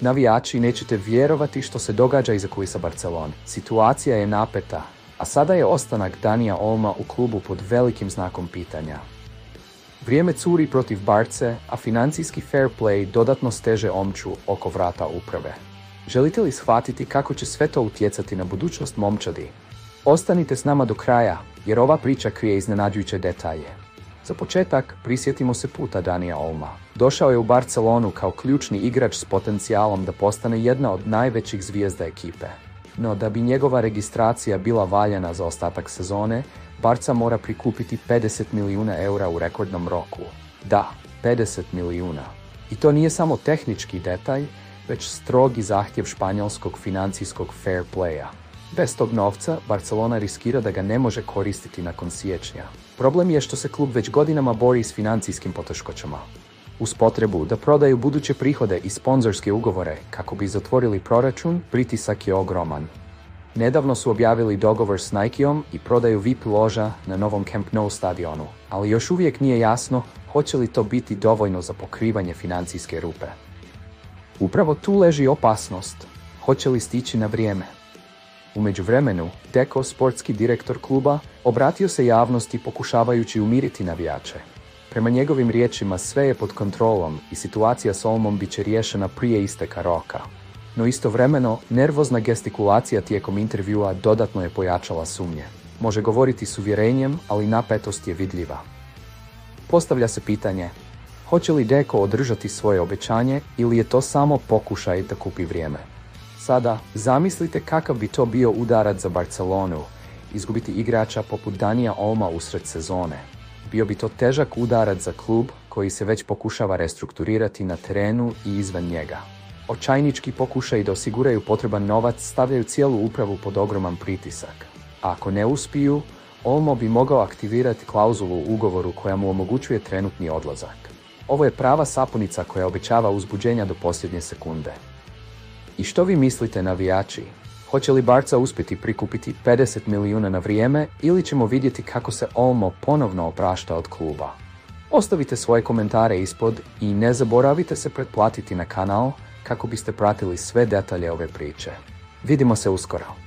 Navijači, nećete vjerovati što se događa iza kulisa Barcelone. Situacija je napeta, a sada je ostanak Danija Olma u klubu pod velikim znakom pitanja. Vrijeme curi protiv Barce, a financijski fair play dodatno steže omču oko vrata uprave. Želite li shvatiti kako će sve to utjecati na budućnost momčadi? Ostanite s nama do kraja, jer ova priča krije iznenađujuće detalje. Za početak, prisjetimo se puta Danija Olma. Došao je u Barcelonu kao ključni igrač s potencijalom da postane jedna od najvećih zvijezda ekipe. No, da bi njegova registracija bila valjana za ostatak sezone, Barca mora prikupiti 50 milijuna eura u rekordnom roku. Da, 50 milijuna. I to nije samo tehnički detalj, već strogi zahtjev španjolskog financijskog fair playa. Bez tog novca, Barcelona riskira da ga ne može koristiti nakon siječnja. Problem je što se klub već godinama bori s financijskim poteškoćama. Uz potrebu da prodaju buduće prihode i sponzorske ugovore kako bi zatvorili proračun, pritisak je ogroman. Nedavno su objavili dogovor s Nikeom i prodaju VIP loža na novom Camp Nou stadionu, ali još uvijek nije jasno hoće li to biti dovoljno za pokrivanje financijske rupe. Upravo tu leži opasnost. Hoće li stići na vrijeme? U međuvremenu, Deco, sportski direktor kluba, obratio se javnosti pokušavajući umiriti navijače. Prema njegovim riječima sve je pod kontrolom i situacija s Olmom bit će riješena prije isteka roka. No istovremeno, nervozna gestikulacija tijekom intervjua dodatno je pojačala sumnje. Može govoriti s uvjerenjem, ali napetost je vidljiva. Postavlja se pitanje, hoće li Deco održati svoje obećanje ili je to samo pokušaj da kupi vrijeme? Sada, zamislite kakav bi to bio udarac za Barcelonu, izgubiti igrača poput Danija Olma usred sezone. Bio bi to težak udarac za klub koji se već pokušava restrukturirati na terenu i izvan njega. Očajnički pokušaj da osiguraju potreban novac stavljaju cijelu upravu pod ogroman pritisak. A ako ne uspiju, Olmo bi mogao aktivirati klauzulu u ugovoru koja mu omogućuje trenutni odlazak. Ovo je prava sapunica koja obećava uzbuđenja do posljednje sekunde. I što vi mislite, navijači? Hoće li Barca uspjeti prikupiti 50 milijuna na vrijeme ili ćemo vidjeti kako se Olmo ponovno oprašta od kluba? Ostavite svoje komentare ispod i ne zaboravite se pretplatiti na kanal kako biste pratili sve detalje ove priče. Vidimo se uskoro.